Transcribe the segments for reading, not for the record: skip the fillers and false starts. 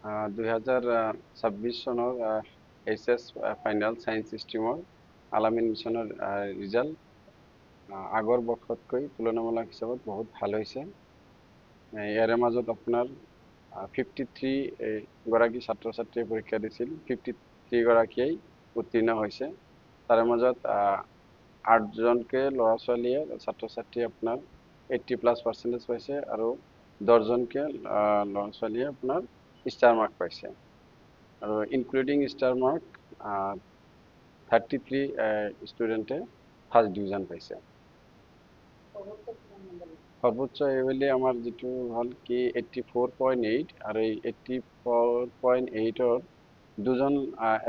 2026 চনৰ HS final science ষ্ট্ৰীমৰ আলামিন মিছনৰ ৰিজাল্ট আগৰ বৰ্ষতকৈ তুলনামূলক হিচাপত বহুত ভাল হৈছে। ইয়াৰে মাজত আপোনাৰ 53 গৰাকী ছাত্ৰ ছাত্ৰীয়ে পৰীক্ষা দিছিল, 53 গৰাকীয়ে উত্তীৰ্ণ হৈছে। তাৰে মাজত 8জনকে ল'ৰা ছোৱালীয়ে ছাত্ৰ ছাত্ৰী আপোনাৰ 80+ % পাইছে আৰু 10জনকে ল'ৰা ছোৱালীয়ে আপোনাৰ ষ্টাৰ মাৰ্ক পাইছে। আৰু ইনক্লুডিং ষ্টাৰ মাৰ্ক 33 ষ্টুডেণ্টে ফাৰ্ষ্ট ডিভিজন পাইছে। সৰ্বোচ্চ এইবেলি আমাৰ যিটো হ'ল কি 84.8 আৰু এই 84.8-ৰ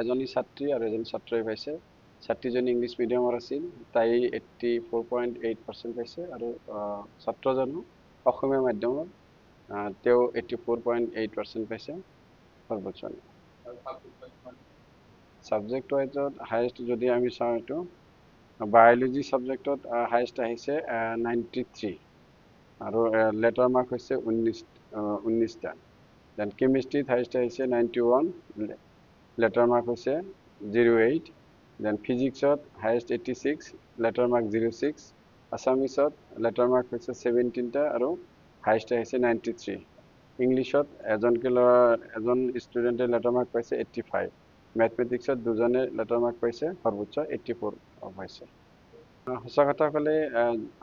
এজনী ছাত্ৰী আৰু এজন ছাত্ৰই পাইছে। ছাত্ৰীজনী ইংলিছ মিডিয়ামৰ আছিল, তাই 84.8% পাইছে আৰু ছাত্ৰজনো অসমীয়া মাধ্যমৰ, তেওঁ 84.8% পাইছে সৰ্বোচ্চ। ছাবজেক্ট ৱাইজত হায়েষ্ট যদি আমি চাওঁ, এইটো বায়'লজি ছাবজেক্টত হায়েষ্ট আহিছে 93 আৰু লেটাৰ মাৰ্ক হৈছে 19টা। দেন কেমিষ্ট্ৰিত হায়েষ্ট আহিছে 91, লেটাৰ মাৰ্ক হৈছে 08। দেন ফিজিক্সত হায়েষ্ট 86, লেটাৰ মাৰ্ক 06। আছামিছত লেটাৰ মাৰ্ক হৈছে 17টা আৰু হায়েষ্ট আহিছে 93। ইংলিছত এজন ষ্টুডেণ্টে লেটাৰ মাৰ্ক পাইছে 85। মেথমেটিক্সত দুজনে লেটাৰ মাৰ্ক পাইছে, সৰ্বোচ্চ 84 পাইছে। সঁচা কথা ক'লে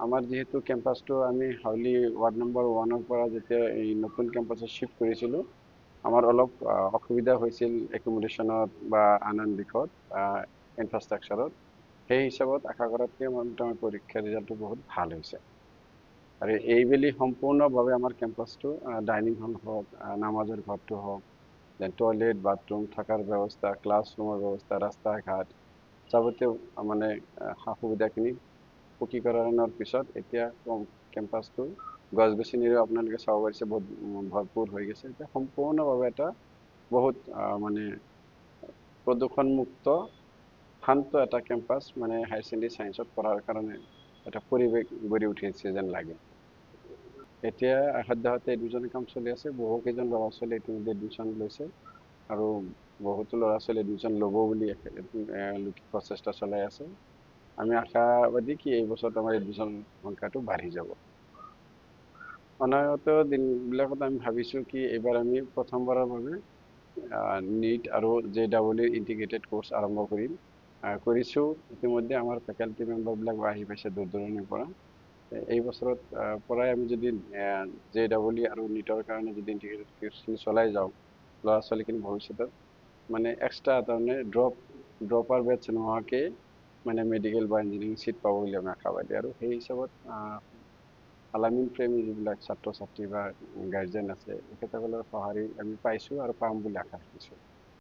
আমাৰ যিহেতু কেম্পাছটো আমি হাউলি ৱাৰ্ড নম্বৰ 1-ৰ পৰা যেতিয়া এই নতুন কেম্পাছত শ্বিফ্ট কৰিছিলোঁ, আমাৰ অলপ অসুবিধা হৈছিল একমোডেশ্যনত বা আন দিশত, ইনফ্ৰাষ্ট্ৰাকচাৰত। সেই হিচাপত আশা কৰাতকৈ আমাৰ পৰীক্ষাৰ ৰিজাল্টটো বহুত ভাল হৈছে। আৰু এইবেলি সম্পূৰ্ণভাৱে আমাৰ কেম্পাছটো ডাইনিং হল হওক, নামাজৰ ঘৰটো হওক, দেন টয়লেট বাথৰুম থকাৰ ব্যৱস্থা, ক্লাছৰুমৰ ব্যৱস্থা, ৰাস্তা ঘাট যাৱতীয় মানে সা সুবিধাখিনি পকীকৰণৰ পিছত এতিয়া কেম্পাছটো গছ গছনিৰে আপোনালোকে চাব পাৰিছে বহুত ভৰপূৰ হৈ গৈছে। এতিয়া সম্পূৰ্ণভাৱে এটা বহুত মানে প্ৰদূষণমুক্ত শান্ত এটা কেম্পাছ, মানে হায়াৰ ছেকেণ্ডেৰী ছায়েন্সত পঢ়াৰ কাৰণে এটা পৰিৱেশ গঢ়ি উঠিছে যেন লাগে। এতিয়া সদ্যহতে এডমিশ্যনৰ কাম চলি আছে, বহুকেইজন ল'ৰা ছোৱালী ইতিমধ্যে এডমিশ্যন লৈছে আৰু বহুতো ল'ৰা ছোৱালী এডমিশ্যন ল'ব বুলি প্ৰচেষ্টা চলাই আছে। আমি আশাবাদী কি এই বছৰত আমাৰ এডমিশ্যন সংখ্যাটো বাঢ়ি যাব। অনাগত দিনবিলাকত আমি ভাবিছোঁ কি এইবাৰ আমি প্ৰথমবাৰৰ বাবে নীট আৰু JEE ইণ্টিগ্ৰেটেড কোৰ্চ আৰম্ভ কৰিছোঁ। ইতিমধ্যে আমাৰ ফেকাল্টি মেম্বাৰবিলাক আহি পাইছে দূৰ দূৰণিৰ পৰা। এই বছৰত পৰাই আমি যদি JEE আৰু নীটৰ কাৰণে যদি ইণ্টিগ্ৰেটেড কোৰ্চখিনি চলাই যাওঁ, ল'ৰা ছোৱালীখিনি ভৱিষ্যতত মানে এক্সট্ৰা তাৰমানে ড্ৰপাৰ বেটছ নোহোৱাকৈ মানে মেডিকেল বা ইঞ্জিনিয়াৰিং চিট পাব বুলি আমি আশাবাদী। আৰু সেই হিচাপত আলামিন প্ৰেমী যিবিলাক ছাত্ৰ ছাত্ৰী বা গাৰ্জেন আছে, তেখেতসকলৰ সঁহাৰি আমি পাইছোঁ আৰু পাম বুলি আশা ৰাখিছোঁ।